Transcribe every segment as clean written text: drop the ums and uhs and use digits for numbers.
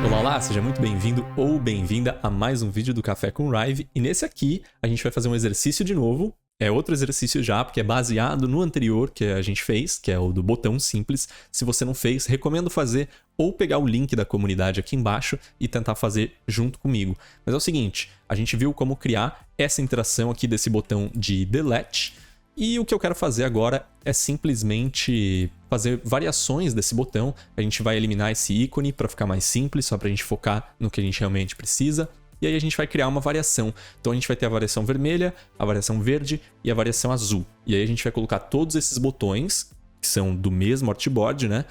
Olá, olá, seja muito bem-vindo ou bem-vinda a mais um vídeo do Café com Rive. E nesse aqui, a gente vai fazer um exercício de novo. É outro exercício já, porque é baseado no anterior que a gente fez, que é o do botão simples. Se você não fez, recomendo fazer ou pegar o link da comunidade aqui embaixo e tentar fazer junto comigo. Mas é o seguinte, a gente viu como criar essa interação aqui desse botão de delete. E o que eu quero fazer agora é simplesmente fazer variações desse botão. A gente vai eliminar esse ícone para ficar mais simples, só para a gente focar no que a gente realmente precisa. E aí a gente vai criar uma variação. Então a gente vai ter a variação vermelha, a variação verde e a variação azul. E aí a gente vai colocar todos esses botões, que são do mesmo artboard, né?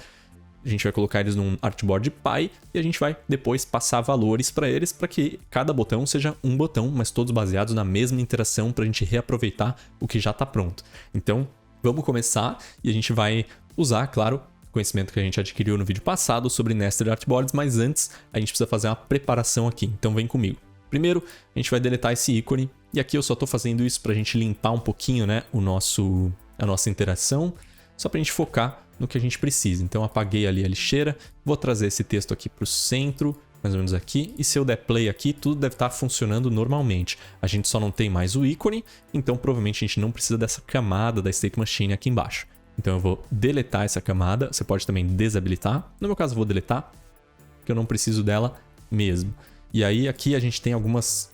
A gente vai colocar eles num artboard Py e a gente vai depois passar valores para eles para que cada botão seja um botão, mas todos baseados na mesma interação para a gente reaproveitar o que já está pronto. Então, vamos começar e a gente vai usar, claro, o conhecimento que a gente adquiriu no vídeo passado sobre Nested Artboards, mas antes a gente precisa fazer uma preparação aqui, então vem comigo. Primeiro, a gente vai deletar esse ícone e aqui eu só estou fazendo isso para a gente limpar um pouquinho, né, a nossa interação, só para a gente focar no que a gente precisa. Então apaguei ali a lixeira, vou trazer esse texto aqui para o centro, mais ou menos aqui, e se eu der play aqui, tudo deve estar funcionando normalmente. A gente só não tem mais o ícone, então provavelmente a gente não precisa dessa camada da State Machine aqui embaixo. Então eu vou deletar essa camada, você pode também desabilitar. No meu caso eu vou deletar, porque eu não preciso dela mesmo. E aí aqui a gente tem algumas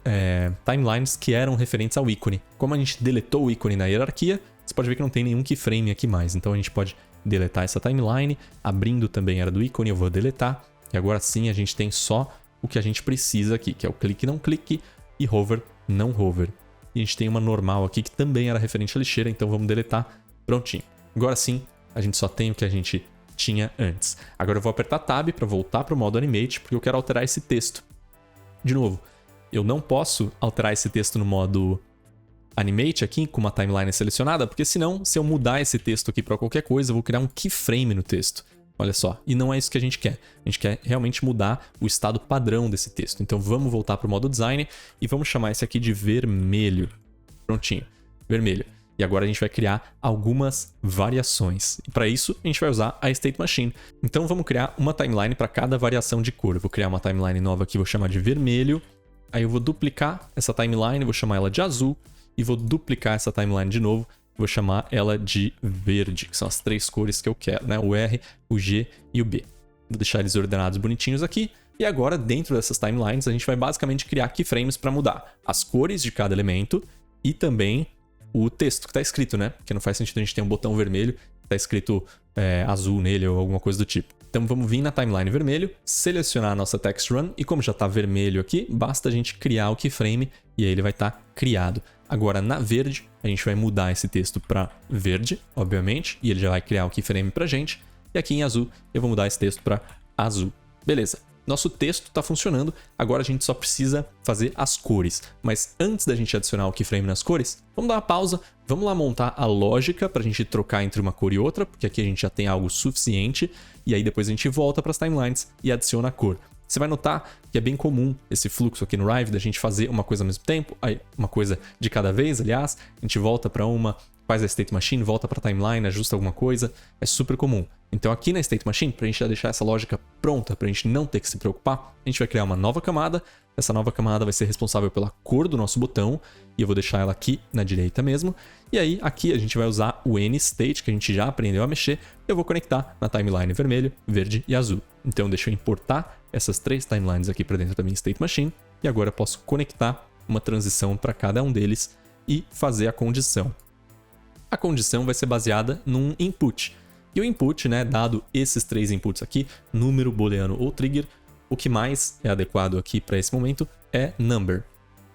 timelines que eram referentes ao ícone. Como a gente deletou o ícone na hierarquia, você pode ver que não tem nenhum keyframe aqui mais. Então a gente pode deletar essa timeline, abrindo também era do ícone, eu vou deletar. E agora sim a gente tem só o que a gente precisa aqui, que é o clique não clique e hover não hover. E a gente tem uma normal aqui que também era referente à lixeira, então vamos deletar. Prontinho. Agora sim, a gente só tem o que a gente tinha antes. Agora eu vou apertar Tab para voltar para o modo Animate, porque eu quero alterar esse texto. De novo, eu não posso alterar esse texto no modo Animate aqui, com uma timeline selecionada, porque senão, se eu mudar esse texto aqui para qualquer coisa, eu vou criar um keyframe no texto. Olha só, e não é isso que a gente quer. A gente quer realmente mudar o estado padrão desse texto. Então vamos voltar para o modo Design e vamos chamar esse aqui de vermelho. Prontinho, vermelho. E agora a gente vai criar algumas variações. E para isso, a gente vai usar a State Machine. Então vamos criar uma timeline para cada variação de cor. Eu vou criar uma timeline nova aqui, vou chamar de vermelho. Aí eu vou duplicar essa timeline, vou chamar ela de azul. E vou duplicar essa timeline de novo, vou chamar ela de verde, que são as três cores que eu quero, né? O R, o G e o B. Vou deixar eles ordenados bonitinhos aqui. E agora, dentro dessas timelines, a gente vai basicamente criar keyframes para mudar as cores de cada elemento e também o texto que está escrito, né? Porque não faz sentido a gente ter um botão vermelho que está escrito azul nele ou alguma coisa do tipo. Então vamos vir na timeline vermelho, selecionar a nossa text run e como já está vermelho aqui, basta a gente criar o keyframe e aí ele vai estar criado. Agora na verde, a gente vai mudar esse texto para verde, obviamente, e ele já vai criar o keyframe para a gente. E aqui em azul, eu vou mudar esse texto para azul. Beleza, nosso texto está funcionando, agora a gente só precisa fazer as cores. Mas antes da gente adicionar o keyframe nas cores, vamos dar uma pausa, vamos lá montar a lógica para a gente trocar entre uma cor e outra, porque aqui a gente já tem algo suficiente, e aí depois a gente volta para as timelines e adiciona a cor. Você vai notar que é bem comum esse fluxo aqui no Rive da gente fazer uma coisa ao mesmo tempo, aí uma coisa de cada vez, aliás, a gente volta para uma, faz a State Machine, volta para a timeline, ajusta alguma coisa, é super comum. Então aqui na State Machine, para a gente já deixar essa lógica pronta, para a gente não ter que se preocupar, a gente vai criar uma nova camada, essa nova camada vai ser responsável pela cor do nosso botão, e eu vou deixar ela aqui na direita mesmo, e aí aqui a gente vai usar o NState, que a gente já aprendeu a mexer, eu vou conectar na timeline vermelho, verde e azul. Então deixa eu importar essas três timelines aqui para dentro da minha State Machine, e agora eu posso conectar uma transição para cada um deles e fazer a condição. A condição vai ser baseada num input. E o input, né, dado esses três inputs aqui, número, booleano ou trigger, o que mais é adequado aqui para esse momento é number.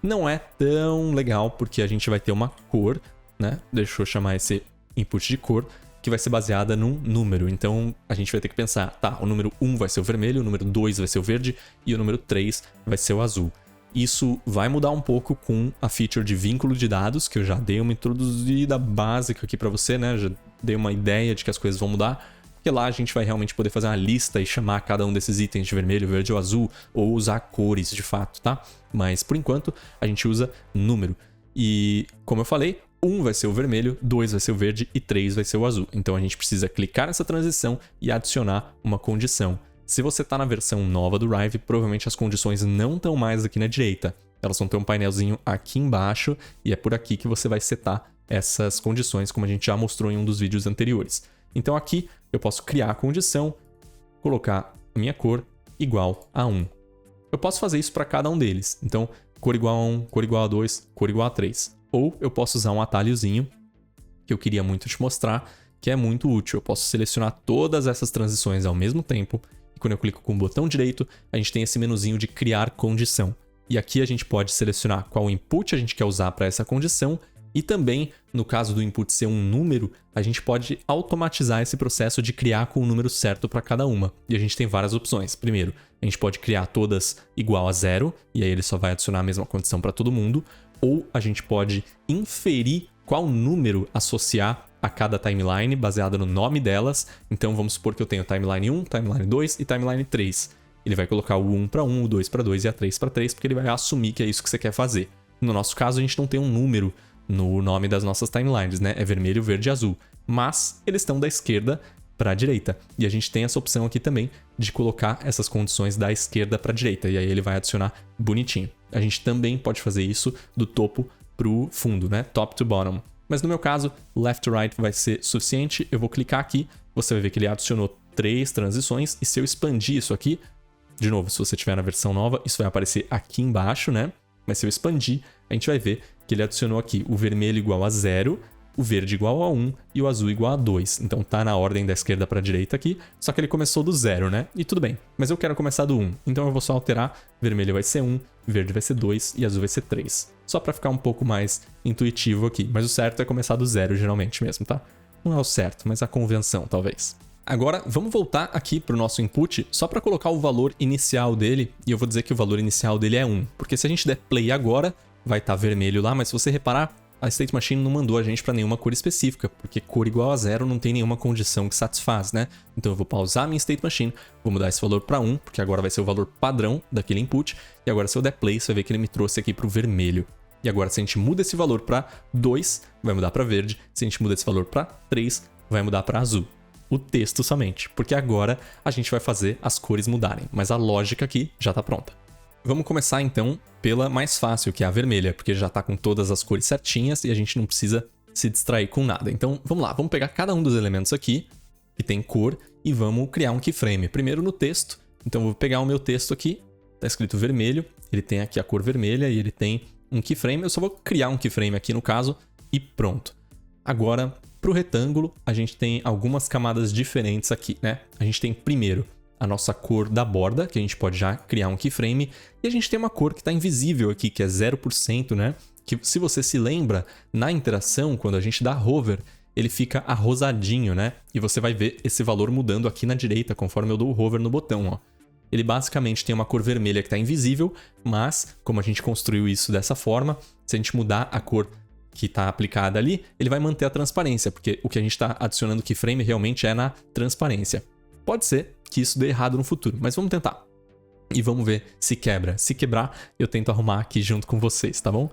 Não é tão legal porque a gente vai ter uma cor, né? Deixa eu chamar esse input de cor, que vai ser baseada num número. Então a gente vai ter que pensar, tá, o número 1 vai ser o vermelho, o número 2 vai ser o verde e o número 3 vai ser o azul. Isso vai mudar um pouco com a feature de vínculo de dados, que eu já dei uma introduzida básica aqui para você, né? Já dei uma ideia de que as coisas vão mudar. Porque lá a gente vai realmente poder fazer uma lista e chamar cada um desses itens de vermelho, verde ou azul, ou usar cores de fato, tá? Mas por enquanto a gente usa número. E como eu falei, 1 vai ser o vermelho, 2 vai ser o verde e 3 vai ser o azul. Então a gente precisa clicar nessa transição e adicionar uma condição. Se você está na versão nova do Rive, provavelmente as condições não estão mais aqui na direita. Elas vão ter um painelzinho aqui embaixo e é por aqui que você vai setar essas condições, como a gente já mostrou em um dos vídeos anteriores. Então aqui eu posso criar a condição, colocar a minha cor igual a 1. Eu posso fazer isso para cada um deles. Então, cor igual a 1, cor igual a 2, cor igual a 3. Ou eu posso usar um atalhozinho que eu queria muito te mostrar, que é muito útil. Eu posso selecionar todas essas transições ao mesmo tempo. E quando eu clico com o botão direito, a gente tem esse menuzinho de criar condição. E aqui a gente pode selecionar qual input a gente quer usar para essa condição. E também, no caso do input ser um número, a gente pode automatizar esse processo de criar com o número certo para cada uma. E a gente tem várias opções. Primeiro, a gente pode criar todas igual a 0, e aí ele só vai adicionar a mesma condição para todo mundo. Ou a gente pode inferir qual número associar a cada timeline, baseado no nome delas. Então vamos supor que eu tenho timeline 1, timeline 2 e timeline 3. Ele vai colocar o 1 para 1, o 2 para 2 e a 3 para 3, porque ele vai assumir que é isso que você quer fazer. No nosso caso, a gente não tem um número no nome das nossas timelines, né? É vermelho, verde e azul. Mas eles estão da esquerda para a direita. E a gente tem essa opção aqui também de colocar essas condições da esquerda para a direita. E aí ele vai adicionar bonitinho. A gente também pode fazer isso do topo para o fundo, né? Top to bottom. Mas no meu caso, left to right vai ser suficiente. Eu vou clicar aqui, você vai ver que ele adicionou 3 transições. E se eu expandir isso aqui, de novo, se você tiver na versão nova, isso vai aparecer aqui embaixo, né? Mas se eu expandir, a gente vai ver que ele adicionou aqui o vermelho igual a 0, o verde igual a 1 e o azul igual a 2. Então tá na ordem da esquerda para a direita aqui, só que ele começou do 0, né? E tudo bem, mas eu quero começar do 1. Então eu vou só alterar, vermelho vai ser 1, verde vai ser 2 e azul vai ser 3. Só para ficar um pouco mais intuitivo aqui. Mas o certo é começar do 0 geralmente mesmo, tá? Não é o certo, mas a convenção talvez. Agora, vamos voltar aqui para o nosso input, só para colocar o valor inicial dele, e eu vou dizer que o valor inicial dele é 1, porque se a gente der play agora, vai estar vermelho lá, mas se você reparar, a State Machine não mandou a gente para nenhuma cor específica, porque cor igual a 0 não tem nenhuma condição que satisfaz, né? Então eu vou pausar a minha State Machine, vou mudar esse valor para 1, porque agora vai ser o valor padrão daquele input, e agora se eu der play, você vai ver que ele me trouxe aqui para o vermelho. E agora se a gente muda esse valor para 2, vai mudar para verde, se a gente muda esse valor para 3, vai mudar para azul. O texto somente, porque agora a gente vai fazer as cores mudarem, mas a lógica aqui já está pronta. Vamos começar então pela mais fácil, que é a vermelha, porque já está com todas as cores certinhas e a gente não precisa se distrair com nada. Então vamos lá, vamos pegar cada um dos elementos aqui, que tem cor, e vamos criar um keyframe. Primeiro no texto, então eu vou pegar o meu texto aqui, está escrito vermelho, ele tem aqui a cor vermelha e ele tem um keyframe, eu só vou criar um keyframe aqui no caso e pronto. Agora, para o retângulo, a gente tem algumas camadas diferentes aqui, né? A gente tem primeiro a nossa cor da borda, que a gente pode já criar um keyframe, e a gente tem uma cor que está invisível aqui, que é 0%, né? Que se você se lembra, na interação, quando a gente dá hover, ele fica arrosadinho, né? E você vai ver esse valor mudando aqui na direita, conforme eu dou o hover no botão, ó. Ele basicamente tem uma cor vermelha que está invisível, mas como a gente construiu isso dessa forma, se a gente mudar a cor que está aplicada ali, ele vai manter a transparência, porque o que a gente está adicionando keyframe realmente é na transparência. Pode ser que isso dê errado no futuro, mas vamos tentar. E vamos ver se quebra. Se quebrar, eu tento arrumar aqui junto com vocês, tá bom?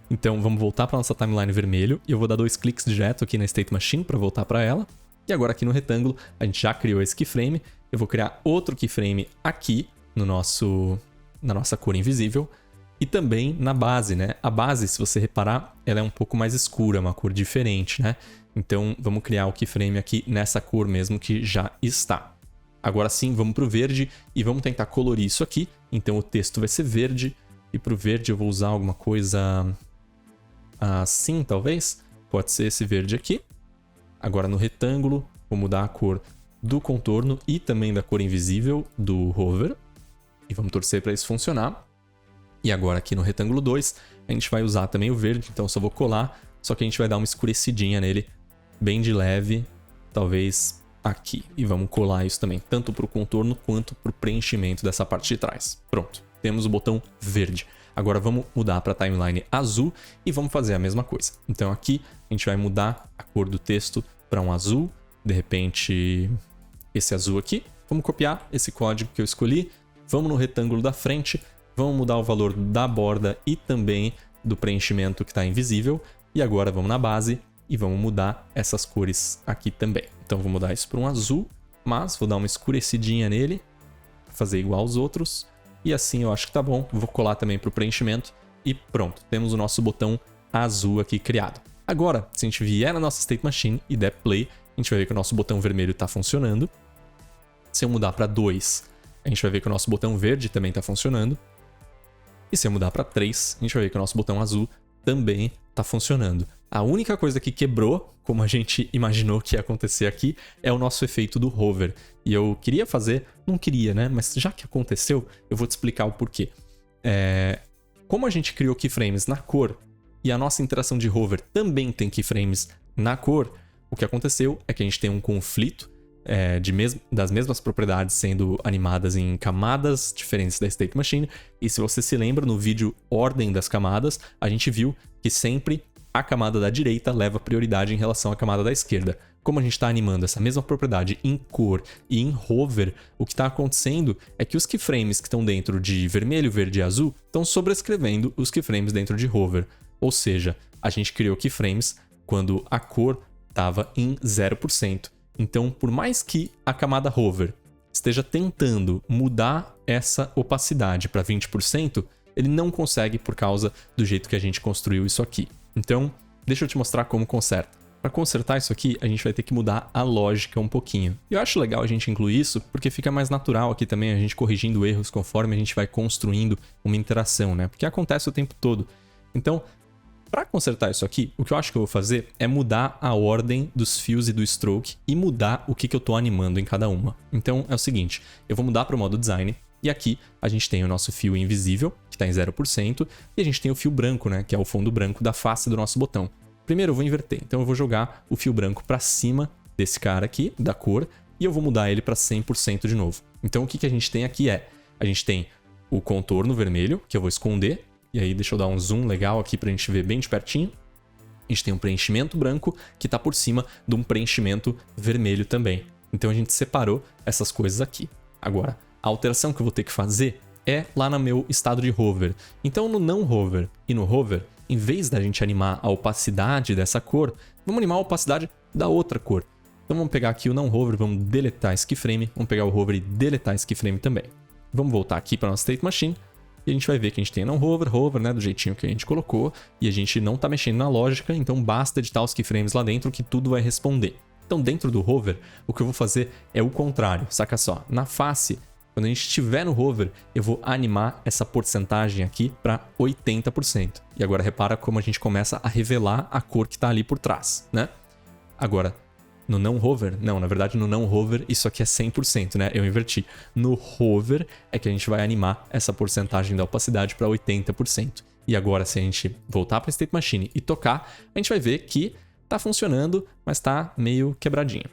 Então vamos voltar para nossa timeline vermelho, e eu vou dar 2 cliques direto aqui na State Machine para voltar para ela. E agora aqui no retângulo, a gente já criou esse keyframe, eu vou criar outro keyframe aqui no na nossa cor invisível, e também na base, né? A base, se você reparar, ela é um pouco mais escura, uma cor diferente, né? Então, vamos criar o keyframe aqui nessa cor mesmo que já está. Agora sim, vamos para o verde e vamos tentar colorir isso aqui. Então, o texto vai ser verde, e para o verde eu vou usar alguma coisa assim, talvez. Pode ser esse verde aqui. Agora, no retângulo, vou mudar a cor do contorno e também da cor invisível do hover. E vamos torcer para isso funcionar. E agora aqui no retângulo 2, a gente vai usar também o verde, então eu só vou colar, só que a gente vai dar uma escurecidinha nele, bem de leve, talvez aqui. E vamos colar isso também, tanto para o contorno quanto para o preenchimento dessa parte de trás. Pronto, temos o botão verde. Agora vamos mudar para a timeline azul e vamos fazer a mesma coisa. Então aqui a gente vai mudar a cor do texto para um azul, de repente esse azul aqui. Vamos copiar esse código que eu escolhi, vamos no retângulo da frente, vamos mudar o valor da borda e também do preenchimento que está invisível. E agora vamos na base e vamos mudar essas cores aqui também. Então vou mudar isso para um azul, mas vou dar uma escurecidinha nele. para fazer igual aos outros. E assim eu acho que tá bom. Vou colar também para o preenchimento. E pronto, temos o nosso botão azul aqui criado. Agora, se a gente vier na nossa State Machine e der Play, a gente vai ver que o nosso botão vermelho está funcionando. Se eu mudar para 2, a gente vai ver que o nosso botão verde também está funcionando. E se eu mudar para 3, a gente vai ver que o nosso botão azul também está funcionando. A única coisa que quebrou, como a gente imaginou que ia acontecer aqui, é o nosso efeito do hover. E eu queria fazer, não queria, né? Mas já que aconteceu, eu vou te explicar o porquê. Como a gente criou keyframes na cor e a nossa interação de hover também tem keyframes na cor, o que aconteceu é que a gente tem um conflito das mesmas propriedades sendo animadas em camadas diferentes da State Machine. E se você se lembra, no vídeo Ordem das Camadas, a gente viu que sempre a camada da direita leva prioridade em relação à camada da esquerda. Como a gente está animando essa mesma propriedade em cor e em hover, o que está acontecendo é que os keyframes que estão dentro de vermelho, verde e azul estão sobrescrevendo os keyframes dentro de hover. Ou seja, a gente criou keyframes quando a cor estava em 0%. Então, por mais que a camada hover esteja tentando mudar essa opacidade para 20%, ele não consegue por causa do jeito que a gente construiu isso aqui. Então, deixa eu te mostrar como conserta. Para consertar isso aqui, a gente vai ter que mudar a lógica um pouquinho. E eu acho legal a gente incluir isso, porque fica mais natural aqui também a gente corrigindo erros conforme a gente vai construindo uma interação, né? Porque acontece o tempo todo. Então, para consertar isso aqui, o que eu acho que eu vou fazer é mudar a ordem dos fios e do stroke e mudar o que eu estou animando em cada uma. Então, é o seguinte, eu vou mudar para o modo design e aqui a gente tem o nosso fio invisível, que está em 0%, e a gente tem o fio branco, né? Que é o fundo branco da face do nosso botão. Primeiro eu vou inverter, então eu vou jogar o fio branco para cima desse cara aqui, da cor, e eu vou mudar ele para 100% de novo. Então o que a gente tem aqui a gente tem o contorno vermelho, que eu vou esconder, e aí deixa eu dar um zoom legal aqui para a gente ver bem de pertinho. A gente tem um preenchimento branco que está por cima de um preenchimento vermelho também. Então a gente separou essas coisas aqui. Agora, a alteração que eu vou ter que fazer é lá no meu estado de hover. Então no não hover e no hover, em vez da gente animar a opacidade dessa cor, vamos animar a opacidade da outra cor. Então vamos pegar aqui o não hover, vamos deletar esse keyframe, vamos pegar o hover e deletar esse keyframe também. Vamos voltar aqui para a nossa State Machine e a gente vai ver que a gente tem não hover, né, do jeitinho que a gente colocou, e a gente não está mexendo na lógica, então basta editar os keyframes lá dentro que tudo vai responder. Então dentro do hover, o que eu vou fazer é o contrário, saca só, na face, quando a gente estiver no hover, eu vou animar essa porcentagem aqui para 80%. E agora repara como a gente começa a revelar a cor que está ali por trás, né? Agora, no não hover, não, na verdade no não hover isso aqui é 100%, né? Eu inverti. No hover é que a gente vai animar essa porcentagem da opacidade para 80%. E agora se a gente voltar para a State Machine e tocar, a gente vai ver que está funcionando, mas está meio quebradinho.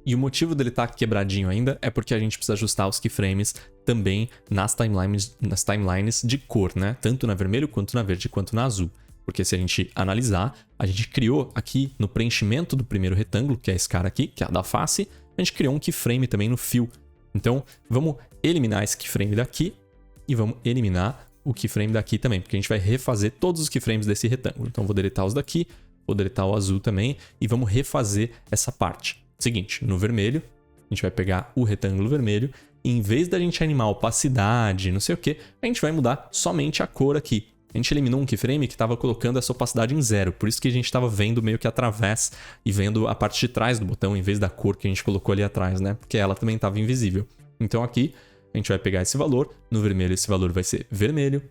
E o motivo dele estar quebradinho ainda é porque a gente precisa ajustar os keyframes também nas timelines de cor, né? Tanto na vermelho, quanto na verde, quanto na azul. Porque se a gente analisar, a gente criou aqui no preenchimento do primeiro retângulo, que é esse cara aqui, que é a da face, a gente criou um keyframe também no fio. Então, vamos eliminar esse keyframe daqui e vamos eliminar o keyframe daqui também, porque a gente vai refazer todos os keyframes desse retângulo. Então, vou deletar os daqui, vou deletar o azul também e vamos refazer essa parte. Seguinte, no vermelho, a gente vai pegar o retângulo vermelho e em vez da gente animar a opacidade, não sei o que, a gente vai mudar somente a cor aqui. A gente eliminou um keyframe que estava colocando essa opacidade em 0, por isso que a gente estava vendo meio que através e vendo a parte de trás do botão em vez da cor que a gente colocou ali atrás, né? Porque ela também estava invisível. Então aqui a gente vai pegar esse valor, no vermelho esse valor vai ser vermelho,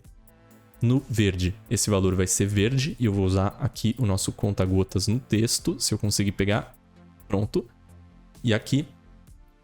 no verde esse valor vai ser verde e eu vou usar aqui o nosso conta-gotas no texto, se eu conseguir pegar, pronto. E aqui,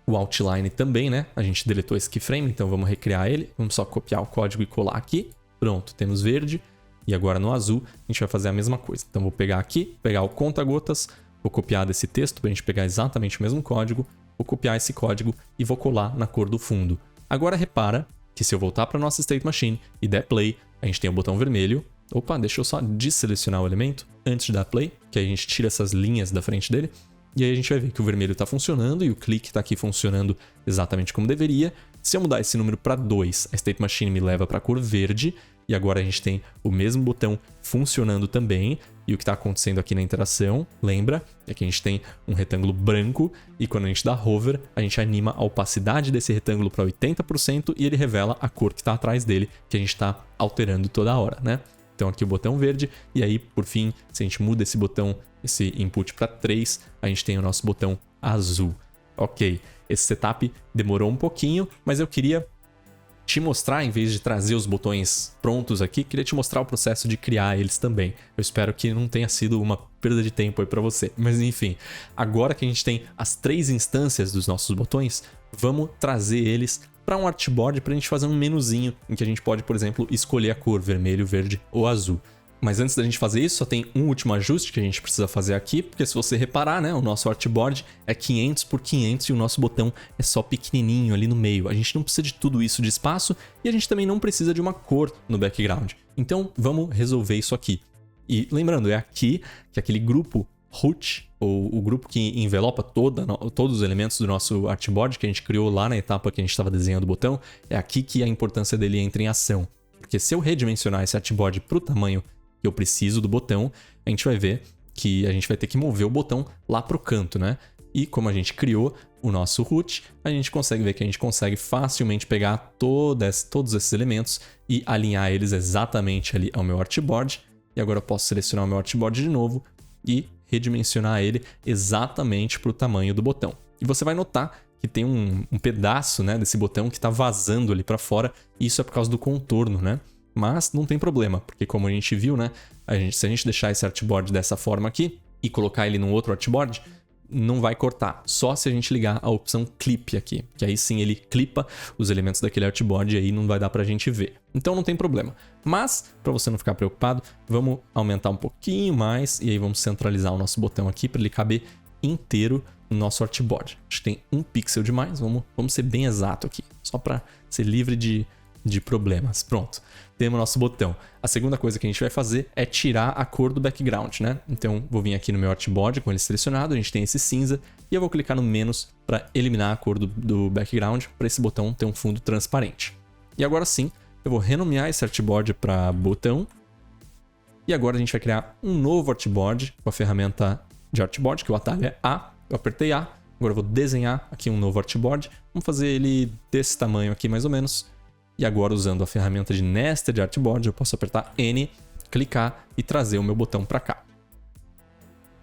o outline também, né? A gente deletou esse keyframe, então vamos recriar ele. Vamos só copiar o código e colar aqui. Pronto, temos verde. E agora no azul, a gente vai fazer a mesma coisa. Então vou pegar aqui, pegar o conta-gotas, vou copiar desse texto para a gente pegar exatamente o mesmo código. Vou copiar esse código e vou colar na cor do fundo. Agora repara que se eu voltar para a nossa State Machine e der play, a gente tem o botão vermelho. Opa, deixa eu só desselecionar o elemento antes de dar play, que aí a gente tira essas linhas da frente dele. E aí a gente vai ver que o vermelho está funcionando e o clique está aqui funcionando exatamente como deveria. Se eu mudar esse número para 2, a State Machine me leva para a cor verde. E agora a gente tem o mesmo botão funcionando também. E o que está acontecendo aqui na interação, lembra? É que a gente tem um retângulo branco e quando a gente dá hover, a gente anima a opacidade desse retângulo para 80% e ele revela a cor que está atrás dele, que a gente está alterando toda hora, né? Então aqui o botão verde e aí, por fim, se a gente muda esse botão, esse input para 3, a gente tem o nosso botão azul. Ok, esse setup demorou um pouquinho, mas eu queria te mostrar, em vez de trazer os botões prontos aqui, queria te mostrar o processo de criar eles também. Eu espero que não tenha sido uma perda de tempo aí para você. Mas enfim, agora que a gente tem as 3 instâncias dos nossos botões, vamos trazer eles para um artboard para a gente fazer um menuzinho em que a gente pode, por exemplo, escolher a cor vermelho, verde ou azul. Mas antes da gente fazer isso, só tem um último ajuste que a gente precisa fazer aqui, porque se você reparar, né, o nosso artboard é 500 por 500 e o nosso botão é só pequenininho ali no meio. A gente não precisa de tudo isso de espaço e a gente também não precisa de uma cor no background. Então, vamos resolver isso aqui. E lembrando, é aqui que aquele grupo root, ou o grupo que envelopa todos os elementos do nosso artboard que a gente criou lá na etapa que a gente estava desenhando o botão, é aqui que a importância dele entra em ação. Porque se eu redimensionar esse artboard para o tamanho que eu preciso do botão, a gente vai ver que a gente vai ter que mover o botão lá para o canto, né? E como a gente criou o nosso root, a gente consegue ver que a gente consegue facilmente pegar todos esses elementos e alinhar eles exatamente ali ao meu artboard. E agora eu posso selecionar o meu artboard de novo e redimensionar ele exatamente para o tamanho do botão. E você vai notar que tem um pedaço, né, desse botão que está vazando ali para fora, e isso é por causa do contorno, né? Mas não tem problema, porque como a gente viu, né, se a gente deixar esse artboard dessa forma aqui e colocar ele num outro artboard, não vai cortar, só se a gente ligar a opção Clip aqui, que aí sim ele clipa os elementos daquele artboard e aí não vai dar pra gente ver. Então não tem problema. Mas, para você não ficar preocupado, vamos aumentar um pouquinho mais e aí vamos centralizar o nosso botão aqui para ele caber inteiro no nosso artboard. Acho que tem 1 pixel demais, vamos ser bem exato aqui, só para ser livre de problemas. Pronto, temos nosso botão. A segunda coisa que a gente vai fazer é tirar a cor do background, né? Então, vou vir aqui no meu artboard com ele selecionado, a gente tem esse cinza, e eu vou clicar no menos para eliminar a cor do background, para esse botão ter um fundo transparente. E agora sim, eu vou renomear esse artboard para botão, e agora a gente vai criar um novo artboard com a ferramenta de artboard, que o atalho é A, eu apertei A, agora eu vou desenhar aqui um novo artboard, vamos fazer ele desse tamanho aqui mais ou menos. E agora, usando a ferramenta de Nested Artboard, eu posso apertar N, clicar e trazer o meu botão para cá.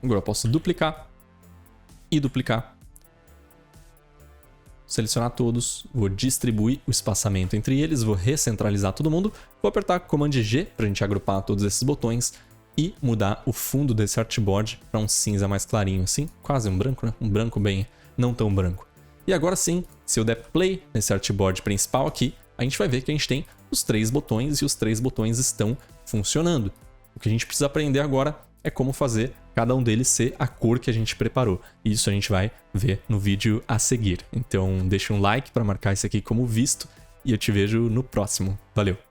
Agora eu posso duplicar e duplicar. Selecionar todos, vou distribuir o espaçamento entre eles, vou recentralizar todo mundo, vou apertar Command G para a gente agrupar todos esses botões e mudar o fundo desse artboard para um cinza mais clarinho assim, quase um branco, né? Um branco bem não tão branco. E agora sim, se eu der play nesse artboard principal aqui, a gente vai ver que a gente tem os 3 botões e os 3 botões estão funcionando. O que a gente precisa aprender agora é como fazer cada um deles ser a cor que a gente preparou. E isso a gente vai ver no vídeo a seguir. Então deixa um like para marcar isso aqui como visto e eu te vejo no próximo. Valeu!